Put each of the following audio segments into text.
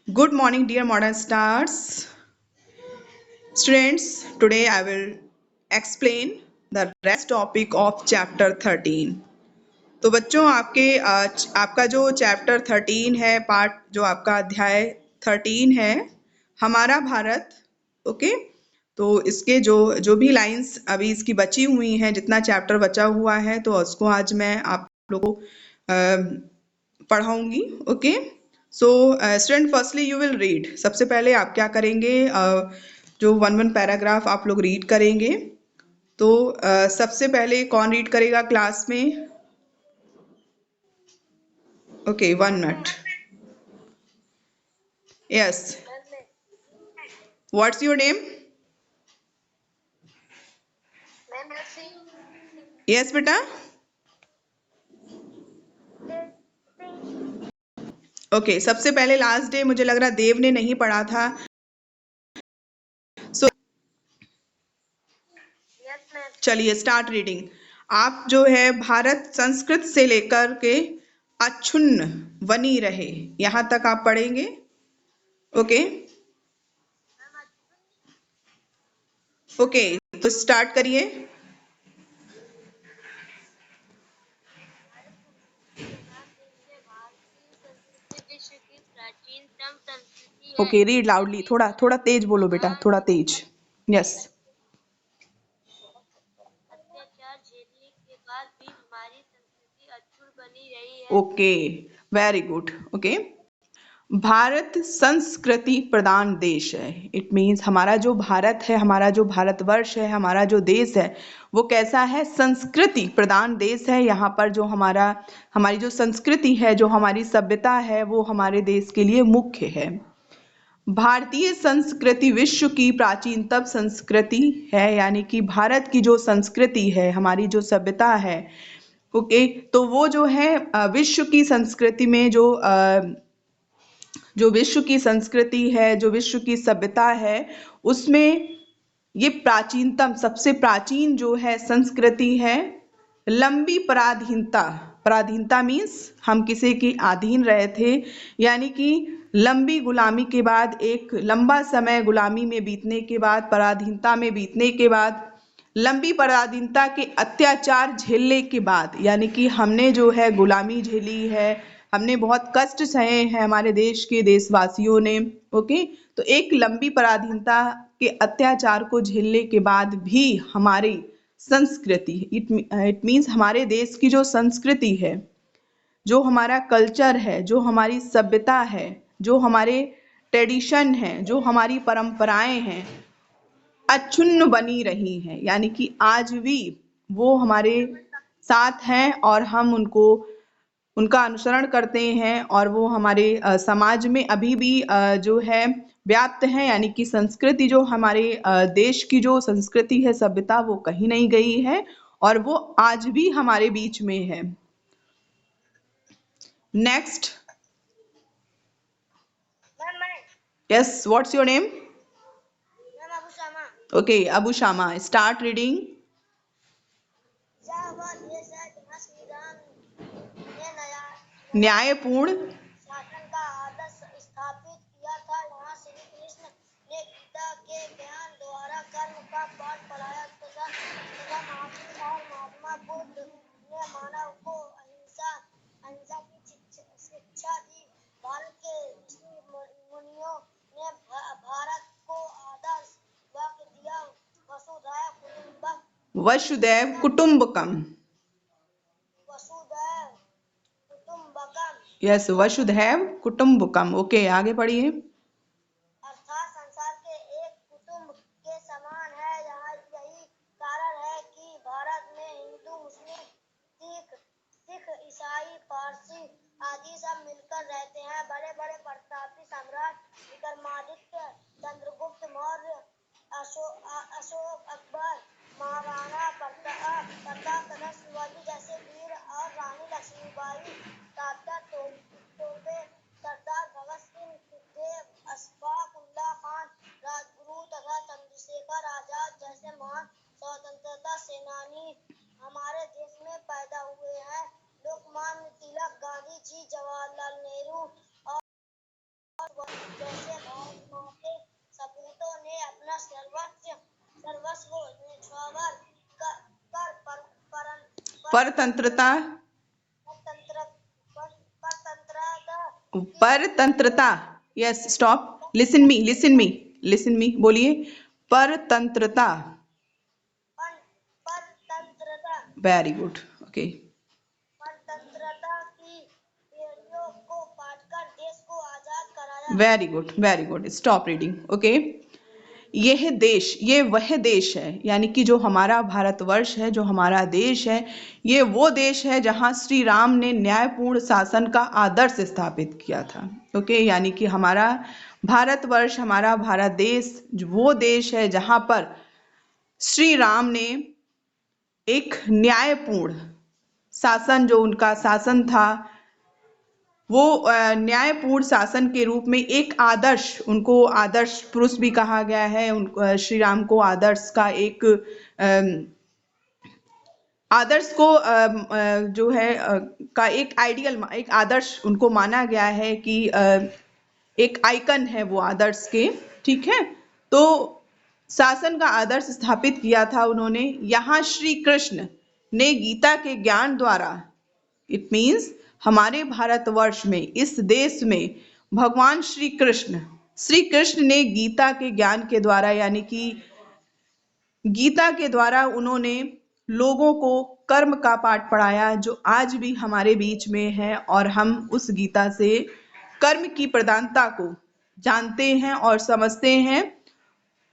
Good morning, dear modern stars. Students, today I will explain the rest topic of chapter 13. तो बच्चों आपका जो chapter 13 है, part जो आपका अध्याय 13 है, हमारा भारत। ओके, तो इसके जो जो भी लाइंस अभी इसकी बची हुई हैं, जितना चैप्टर बचा हुआ है, तो उसको आज मैं आप लोगों को पढ़ाऊंगी। Okay, so student, firstly you will read. सबसे पहले आप क्या करेंगे, जो वन पैराग्राफ आप लोग रीड करेंगे। तो सबसे पहले कौन रीड करेगा क्लास में? Okay, 1 minute. Yes, what's your name? Yes बेटा। ओके, सबसे पहले लास्ट डे मुझे लग रहा देव ने नहीं पढ़ा था। सो चलिए स्टार्ट रीडिंग। आप जो है भारत संस्कृत से लेकर के अक्षुण्ण बनी रहे, यहां तक आप पढ़ेंगे। ओके ओके, तो स्टार्ट करिए। Okay, read loudly. थोड़ा थोड़ा तेज बोलो बेटा, थोड़ा तेज। Yes. Okay, very good. Okay, Bharat संस्कृति प्रधान देश है। इट मीन्स हमारा जो भारत है, हमारा जो भारतवर्ष है, हमारा जो देश है, वो कैसा है? संस्कृति प्रधान देश है। यहाँ पर जो हमारी जो संस्कृति है, जो हमारी सभ्यता है, वो हमारे देश के लिए मुख्य है। भारतीय संस्कृति विश्व की प्राचीनतम संस्कृति है, यानी कि भारत की जो संस्कृति है, हमारी जो सभ्यता है, ओके, तो वो जो है विश्व की संस्कृति में जो विश्व की संस्कृति है, जो विश्व की सभ्यता है, उसमें ये प्राचीनतम, सबसे प्राचीन जो है संस्कृति है। लंबी पराधीनता, पराधीनता मीन्स हम किसी के अधीन रहे थे, यानी कि लंबी गुलामी के बाद, एक लंबा समय गुलामी में बीतने के बाद, पराधीनता में बीतने के बाद, लंबी पराधीनता के अत्याचार झेलने के बाद, यानी कि हमने जो है गुलामी झेली है, हमने बहुत कष्ट सहे हैं, हमारे देश के देशवासियों ने। ओके, तो एक लंबी पराधीनता के अत्याचार को झेलने के बाद भी हमारी संस्कृति, इट मीन्स हमारे देश की जो संस्कृति है, जो हमारा कल्चर है, जो हमारी सभ्यता है, जो हमारे ट्रेडिशन है, जो हमारी परंपराएं हैं, अक्षुण्ण बनी रही हैं, यानी कि आज भी वो हमारे साथ हैं और हम उनका अनुसरण करते हैं, और वो हमारे समाज में अभी भी जो है व्याप्त है, यानी कि संस्कृति, जो हमारे देश की जो संस्कृति है, सभ्यता, वो कहीं नहीं गई है और वो आज भी हमारे बीच में है। Next. Yes, what's your name? Okay, Abu Shama, start reading. न्यायपूर्ण शासन का आदर्श स्थापित किया था। यहाँ श्री कृष्ण ने गीता के ज्ञान द्वारा कर्म का पाठ पढ़ाया तथा महावीर और महात्मा बुद्ध ने मानव को अहिंसा की शिक्षा दी। भारत के ऋषि मुनियों ने भारत को आदर्श वाक्य दिया, वसुधैव कुटुंबकम। यस, वसुधैव कुटुंबकम। ओके, आगे पढ़िए। अर्थात संसार के एक कुटुंब के समान है। यहाँ यही कारण है कि भारत में हिंदू, मुस्लिम, सिख, ईसाई, पारसी आदि सब मिलकर रहते हैं। बड़े बड़े प्रतापी सम्राट विक्रमादित्य, चंद्रगुप्त मौर्य, अशोक, अकबर, महाराणा प्रताप तथा शिवाजी जैसे वीर और रानी लक्ष्मीबाई, सरदार भगत सिंह, सुखदेव, अशफाक उल्लाह खान, राजगुरु तथा चंद्रशेखर आजाद जैसे महान स्वतंत्रता सेनानी हमारे देश में पैदा हुए हैं। लोकमान्य तिलक, गांधी जी, जवाहरलाल नेहरू जैसे भारत माँ के सपूतों ने अपना सर्वस्व न्यौछावर कर परतंत्रता परतंत्रता परतंत्रता यस स्टॉप लिसन मी बोलिए परतंत्रता परतंत्रता वेरी गुड ओके परतंत्रता की बेड़ियों को पाटकर देश को आजाद कराया। Very good stop reading okay ये वह देश है यानी कि जो हमारा भारतवर्ष है जो हमारा देश है ये वो देश है जहाँ श्री राम ने न्यायपूर्ण शासन का आदर्श स्थापित किया था ओके यानी कि हमारा भारतवर्ष हमारा भारत देश वो देश है जहाँ पर श्री राम ने एक न्यायपूर्ण शासन जो उनका शासन था वो न्यायपूर्ण शासन के रूप में एक आदर्श उनको आदर्श पुरुष भी कहा गया है उनको श्री राम को आदर्श का एक आदर्श को जो है का एक आइडियल एक आदर्श उनको माना गया है कि एक आइकन है वो आदर्श के ठीक है तो शासन का आदर्श स्थापित किया था उन्होंने यहाँ श्री कृष्ण ने गीता के ज्ञान द्वारा इट मीन्स हमारे भारतवर्ष में इस देश में भगवान श्री कृष्ण ने गीता के ज्ञान के द्वारा यानी कि गीता के द्वारा उन्होंने लोगों को कर्म का पाठ पढ़ाया जो आज भी हमारे बीच में है और हम उस गीता से कर्म की प्रधानता को जानते हैं और समझते हैं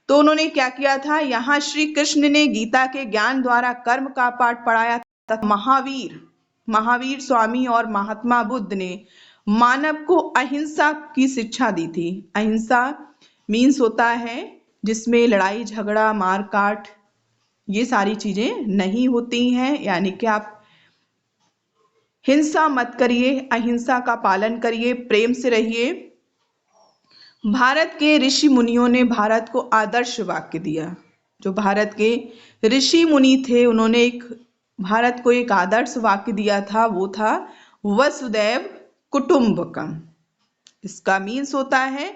तो उन्होंने क्या किया था यहाँ श्री कृष्ण ने गीता के ज्ञान द्वारा कर्म का पाठ पढ़ाया था महावीर स्वामी और महात्मा बुद्ध ने मानव को अहिंसा की शिक्षा दी थी अहिंसा मीन्स होता है जिसमें लड़ाई झगड़ा मार काट ये सारी चीजें नहीं होती हैं यानी कि आप हिंसा मत करिए अहिंसा का पालन करिए प्रेम से रहिए भारत के ऋषि मुनियों ने भारत को आदर्श वाक्य दिया जो भारत के ऋषि मुनि थे उन्होंने भारत को एक आदर्श वाक्य दिया था वो था वसुदैव कुटुंबकम इसका मीन्स होता है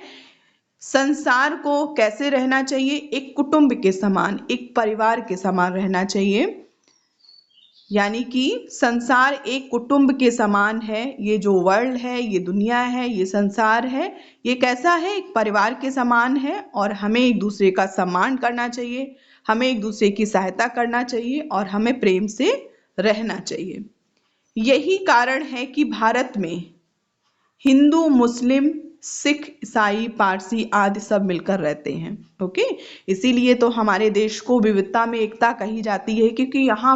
संसार को कैसे रहना चाहिए एक कुटुंब के समान एक परिवार के समान रहना चाहिए यानी कि संसार एक कुटुंब के समान है ये जो वर्ल्ड है ये दुनिया है ये संसार है ये कैसा है एक परिवार के समान है और हमें एक दूसरे का सम्मान करना चाहिए हमें एक दूसरे की सहायता करना चाहिए और हमें प्रेम से रहना चाहिए यही कारण है कि भारत में हिंदू मुस्लिम सिख ईसाई पारसी आदि सब मिलकर रहते हैं ओके इसीलिए तो हमारे देश को विविधता में एकता कही जाती है क्योंकि यहाँ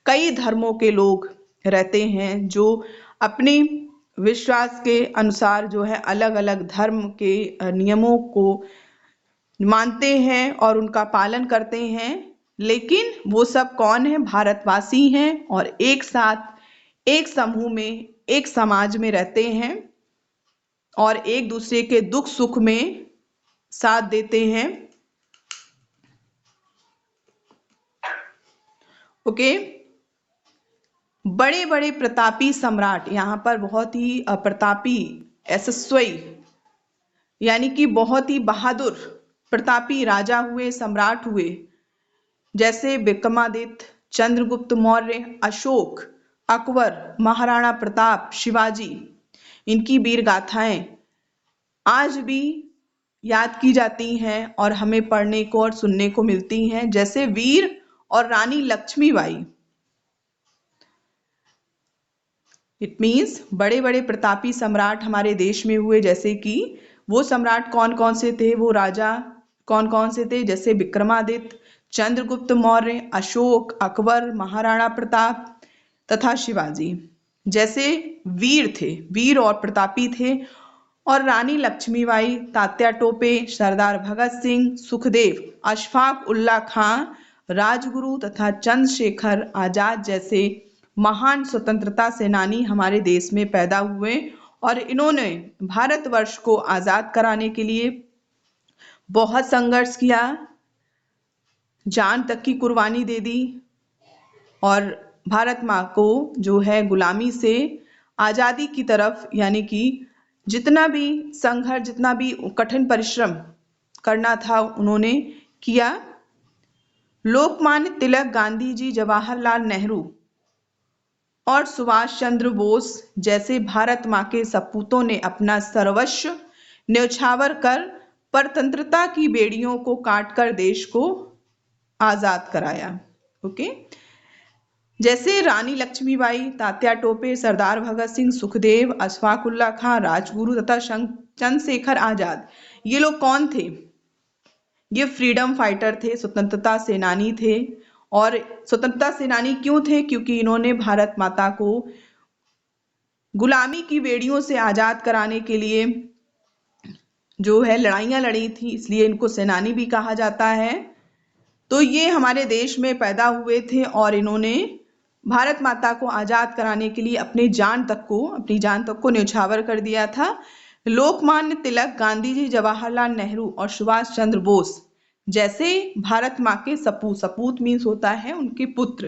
कई धर्मों के लोग रहते हैं जो अपने विश्वास के अनुसार जो है अलग अलग धर्म के नियमों को मानते हैं और उनका पालन करते हैं लेकिन वो सब कौन है भारतवासी हैं और एक साथ एक समूह में एक समाज में रहते हैं और एक दूसरे के दुख सुख में साथ देते हैं ओके बड़े बड़े प्रतापी सम्राट यहाँ पर बहुत ही प्रतापी यशस्वी यानी कि बहुत ही बहादुर प्रतापी राजा हुए सम्राट हुए जैसे विक्रमादित्य चंद्रगुप्त मौर्य अशोक अकबर महाराणा प्रताप शिवाजी इनकी वीर गाथाएं आज भी याद की जाती हैं और हमें पढ़ने को और सुनने को मिलती हैं जैसे वीर और रानी लक्ष्मीबाई इट मीन्स बड़े बड़े प्रतापी सम्राट हमारे देश में हुए जैसे कि वो सम्राट कौन कौन से थे वो राजा कौन कौन से थे जैसे विक्रमादित्य चंद्रगुप्त मौर्य अशोक अकबर महाराणा प्रताप तथा शिवाजी जैसे वीर और प्रतापी थे और रानी लक्ष्मीबाई तात्या टोपे सरदार भगत सिंह सुखदेव अशफाक उल्ला खां राजगुरु तथा चंद्रशेखर आजाद जैसे महान स्वतंत्रता सेनानी हमारे देश में पैदा हुए और इन्होंने भारतवर्ष को आजाद कराने के लिए बहुत संघर्ष किया जान तक की कुर्बानी दे दी और भारत माँ को जो है गुलामी से आज़ादी की तरफ यानी कि जितना भी संघर्ष, जितना भी कठिन परिश्रम करना था उन्होंने किया। लोकमान्य तिलक, गांधी जी, जवाहरलाल नेहरू और सुभाष चंद्र बोस जैसे भारत माँ के सपूतों ने अपना सर्वस्व न्यौछावर कर परतंत्रता की बेड़ियों को काटकर देश को आजाद कराया। ओके, जैसे रानी लक्ष्मीबाई, तात्या टोपे, सरदार भगत सिंह, सुखदेव, अशफाकुल्ला खां, राजगुरु तथा चंद्रशेखर आजाद, ये लोग कौन थे? ये फ्रीडम फाइटर थे, स्वतंत्रता सेनानी थे। और स्वतंत्रता सेनानी क्यों थे? क्योंकि इन्होंने भारत माता को गुलामी की बेड़ियों से आजाद कराने के लिए जो है लड़ाइयां लड़ी थी, इसलिए इनको सेनानी भी कहा जाता है। तो ये हमारे देश में पैदा हुए थे और इन्होंने भारत माता को आजाद कराने के लिए अपनी जान तक को न्यौछावर कर दिया था। लोकमान्य तिलक, गांधी जी, जवाहरलाल नेहरू और सुभाष चंद्र बोस जैसे भारत माँ के सपूत मीन्स होता है उनके पुत्र,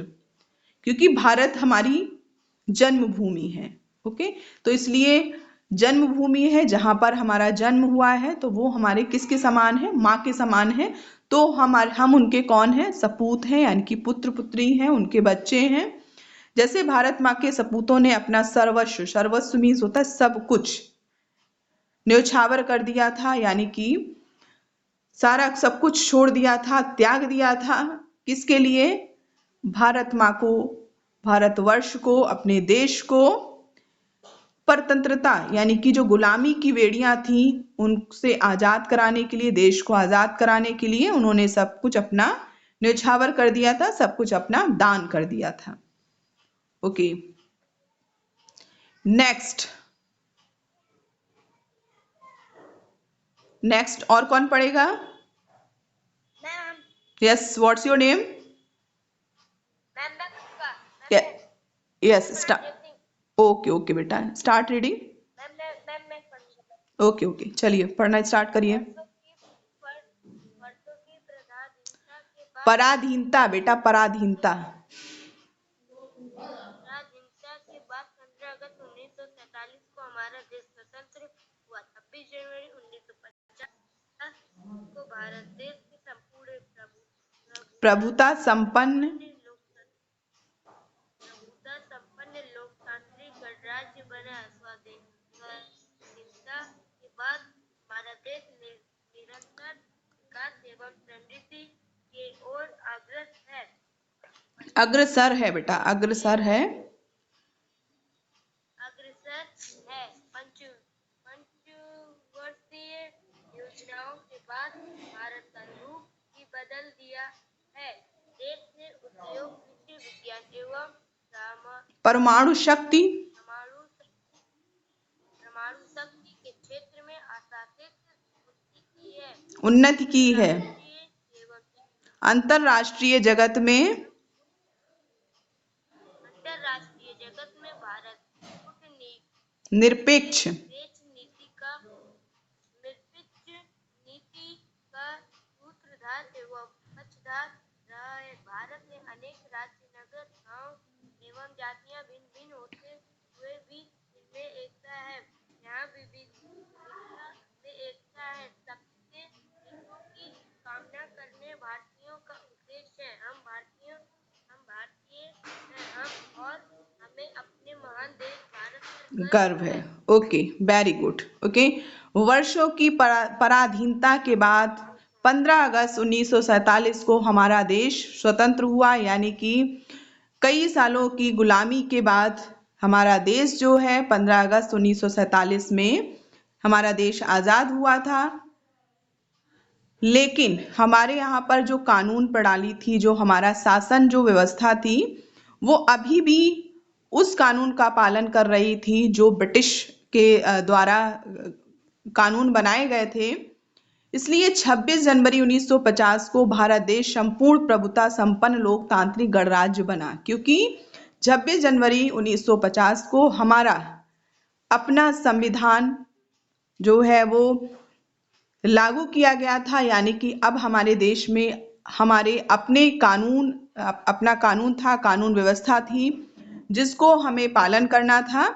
क्योंकि भारत हमारी जन्मभूमि है। ओके, तो इसलिए जन्मभूमि है, जहां पर हमारा जन्म हुआ है, तो वो हमारे किसके समान है? माँ के समान है। तो हम उनके कौन है? सपूत हैं, यानी कि पुत्र पुत्री हैं, उनके बच्चे हैं। जैसे भारत माँ के सपूतों ने अपना सर्वस्व मीन्स होता है सब कुछ, न्यौछावर कर दिया था, यानी कि सारा सब कुछ छोड़ दिया था, त्याग दिया था। किसके लिए? भारत माँ को, भारतवर्ष को, अपने देश को परतंत्रता यानी कि जो गुलामी की बेड़ियां थी उनसे आजाद कराने के लिए, देश को आजाद कराने के लिए उन्होंने सब कुछ अपना न्यौछावर कर दिया था, सब कुछ अपना दान कर दिया था। ओके, नेक्स्ट और कौन पढ़ेगा? Yes, what's your name? Yes, start. Okay बेटा, स्टार्ट रीडिंग। ओके, चलिए पढ़ना स्टार्ट करिए। पराधीनता बेटा, पराधीनता। के बाद 15 अगस्त 1947 को हमारा देश स्वतंत्र हुआ। 26 जनवरी 1950 को भारत देश की संपूर्ण प्रभुता संपन्न लोकतांत्रिक गणराज्य बना। स्वाधीनता के बाद हमारा देश निरंतर विकास एवं समृद्धि की ओर अग्रसर है बेटा, अग्रसर है। पंचवर्षीय योजनाओं के बाद भारत का रूप ही बदल दिया है। देश ने उद्योग, कृषि विज्ञान एवं परमाणु शक्ति के क्षेत्र में असातित उन्नति की है। अंतरराष्ट्रीय जगत में भारत निरपेक्ष नीति का सूत्रधार एवं पक्षधार रहा है। भारत में अनेक राज्य, नगर, गांव एवं जातियां भिन्न होते हुए भी इनमें एकता है। यहाँ विविधता में एकता है। सबके हितों की कामना करने भारतीयों का उद्देश्य है। हम भारतीय हैं, और हमें अपने महान देश भारत पर गर्व है। Okay, very good. ओके, वर्षों की पराधीनता के बाद 15 अगस्त 1947 को हमारा देश स्वतंत्र हुआ, यानी कि कई सालों की गुलामी के बाद हमारा देश जो है 15 अगस्त 1947 में हमारा देश आजाद हुआ था। लेकिन हमारे यहाँ पर जो कानून प्रणाली थी, जो हमारा शासन जो व्यवस्था थी, वो अभी भी उस कानून का पालन कर रही थी जो ब्रिटिश के द्वारा कानून बनाए गए थे। इसलिए 26 जनवरी 1950 को भारत देश संपूर्ण प्रभुता संपन्न लोकतांत्रिक गणराज्य बना, क्योंकि 26 जनवरी 1950 को हमारा अपना संविधान जो है वो लागू किया गया था, यानी कि अब हमारे देश में हमारे अपने अपना कानून था, कानून व्यवस्था थी, जिसको हमें पालन करना था।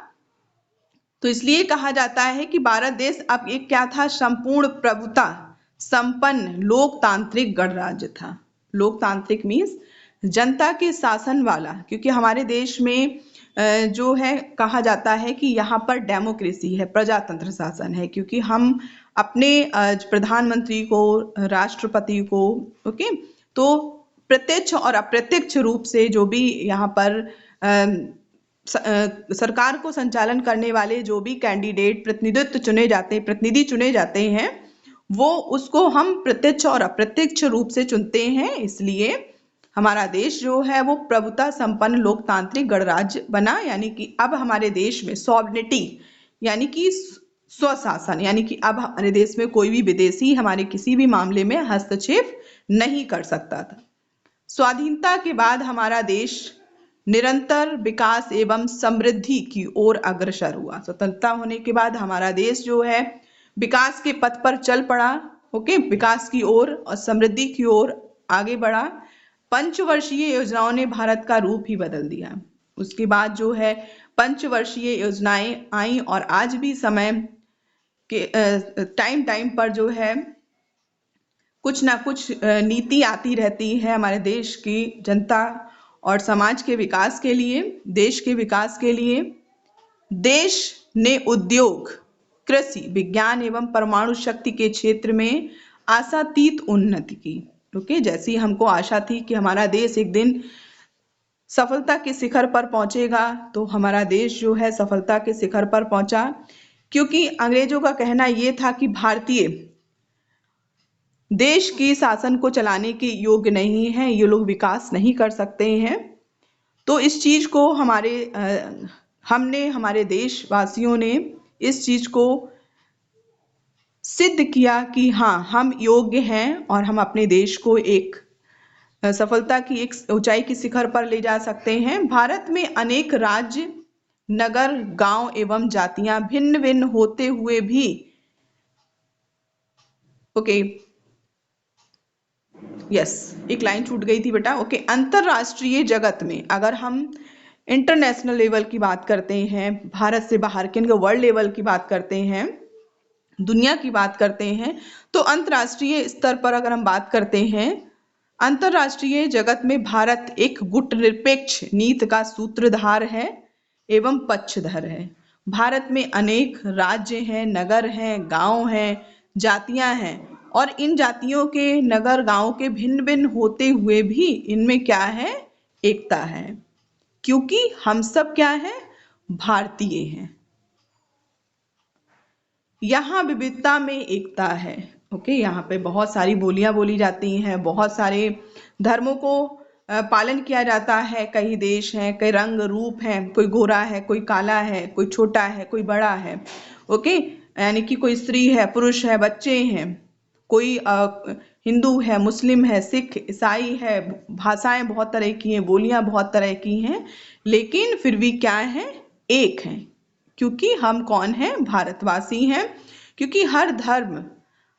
तो इसलिए कहा जाता है कि भारत देश अब एक क्या था, संपूर्ण प्रभुता संपन्न लोकतांत्रिक गणराज्य था। लोकतांत्रिक मीन्स जनता के शासन वाला, क्योंकि हमारे देश में जो है कहा जाता है कि यहाँ पर डेमोक्रेसी है, प्रजातंत्र शासन है, क्योंकि हम अपने प्रधानमंत्री को, राष्ट्रपति को, ओके, तो प्रत्यक्ष और अप्रत्यक्ष रूप से जो भी यहाँ पर सरकार को संचालन करने वाले जो भी कैंडिडेट प्रतिनिधि चुने जाते हैं, वो उसको हम प्रत्यक्ष और अप्रत्यक्ष रूप से चुनते हैं। इसलिए हमारा देश जो है वो प्रभुता संपन्न लोकतांत्रिक गणराज्य बना, यानी कि अब हमारे देश में सॉवरेनिटी यानी कि स्वशासन, यानी कि अब हमारे देश में कोई भी विदेशी हमारे किसी भी मामले में हस्तक्षेप नहीं कर सकता था। स्वाधीनता के बाद हमारा देश निरंतर विकास एवं समृद्धि की ओर अग्रसर हुआ। स्वतंत्रता होने के बाद हमारा देश जो है विकास के पथ पर चल पड़ा, ओके, विकास की ओर और समृद्धि की ओर आगे बढ़ा। पंचवर्षीय योजनाओं ने भारत का रूप ही बदल दिया। उसके बाद जो है पंचवर्षीय योजनाएं आई और आज भी समय के टाइम पर जो है कुछ ना कुछ नीति आती रहती है हमारे देश की जनता और समाज के विकास के लिए, देश के विकास के लिए। देश ने उद्योग, कृषि, विज्ञान एवं परमाणु शक्ति के क्षेत्र में आशातीत उन्नति की। ओके, जैसी हमको आशा थी कि हमारा देश एक दिन सफलता के शिखर पर पहुंचेगा, तो हमारा देश जो है सफलता के शिखर पर पहुंचा, क्योंकि अंग्रेजों का कहना यह था कि भारतीय देश की शासन को चलाने के योग्य नहीं है, ये लोग विकास नहीं कर सकते हैं। तो इस चीज को हमारे देशवासियों ने इस चीज को सिद्ध किया कि हाँ, हम योग्य हैं और हम अपने देश को एक सफलता की एक ऊंचाई की शिखर पर ले जा सकते हैं। भारत में अनेक राज्य, नगर, गांव एवं जातियां भिन्न भिन्न होते हुए भी, ओके, यस, एक लाइन छूट गई थी बेटा, ओके, अंतरराष्ट्रीय जगत में अगर हम इंटरनेशनल लेवल की बात करते हैं, भारत से बाहर के वर्ल्ड लेवल की बात करते हैं, दुनिया की बात करते हैं, तो अंतरराष्ट्रीय स्तर पर अगर हम बात करते हैं, अंतरराष्ट्रीय जगत में भारत एक गुटनिरपेक्ष नीति का सूत्रधार है एवं पक्षधर है। भारत में अनेक राज्य हैं, नगर हैं, गांव हैं, जातियां हैं, और इन जातियों के, नगर, गांव के भिन्न भिन्न होते हुए भी इनमें क्या है, एकता है, क्योंकि हम सब क्या है, भारतीय हैं। यहाँ विविधता में एकता है। ओके, यहाँ पे बहुत सारी बोलियां बोली जाती हैं, बहुत सारे धर्मों को पालन किया जाता है। कई देश हैं, कई रंग रूप हैं, कोई गोरा है, कोई काला है, कोई छोटा है, कोई बड़ा है, ओके, यानी कि कोई स्त्री है, पुरुष है, बच्चे हैं, कोई हिंदू है, मुस्लिम है, सिख, ईसाई है, भाषाएं बहुत तरह की हैं, बोलियां बहुत तरह की हैं, लेकिन फिर भी क्या है, एक हैं, क्योंकि हम कौन हैं, भारतवासी हैं। क्योंकि हर धर्म,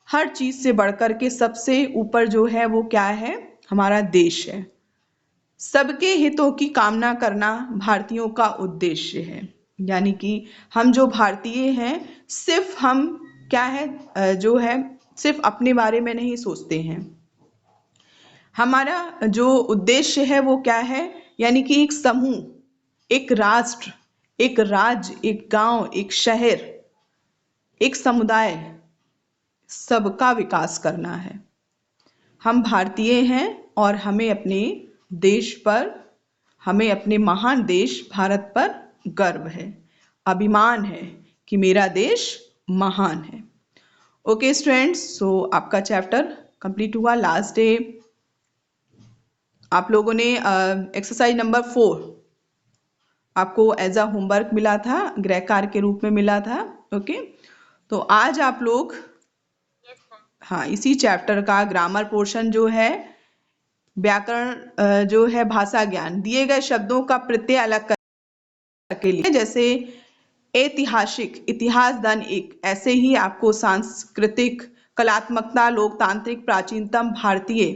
हर चीज से बढ़कर के सबसे ऊपर जो है वो क्या है, हमारा देश है। सबके हितों की कामना करना भारतीयों का उद्देश्य है, यानी कि हम जो भारतीय हैं, सिर्फ हम क्या है, जो है सिर्फ अपने बारे में नहीं सोचते हैं। हमारा जो उद्देश्य है वो क्या है, यानी कि एक समूह, एक राष्ट्र, एक राज्य, एक गांव, एक शहर, एक समुदाय, सबका विकास करना है। हम भारतीय हैं और हमें अपने देश पर, हमें अपने महान देश भारत पर गर्व है, अभिमान है कि मेरा देश महान है। ओके स्टूडेंट्स, सो आपका चैप्टर कंप्लीट हुआ। लास्ट डे आप लोगों ने एक्सरसाइज नंबर 4 आपको एज अ होमवर्क मिला था, गृह कार्य के रूप में मिला था। ओके, तो आज आप लोग हाँ, इसी चैप्टर का ग्रामर पोर्शन जो है, व्याकरण जो है, भाषा ज्ञान, दिए गए शब्दों का प्रत्यय अलग करके लिए, जैसे ऐतिहासिक, इतिहास धन एक, ऐसे ही आपको सांस्कृतिक, कलात्मकता, लोकतांत्रिक, प्राचीनतम, भारतीय,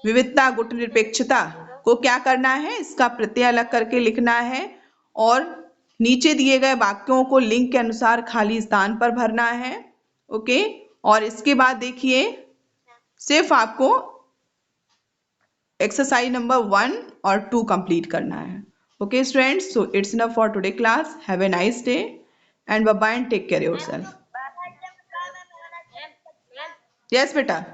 विविधता, गुटनिरपेक्षता को क्या करना है, इसका प्रत्यय अलग करके लिखना है। और नीचे दिए गए वाक्यों को लिंक के अनुसार खाली स्थान पर भरना है। ओके, और इसके बाद देखिए सिर्फ आपको एक्सरसाइज नंबर 1 और 2 कंप्लीट करना है। Okay students, so it's enough for today class. Have a nice day and bye bye and take care yourself. Yes बेटा।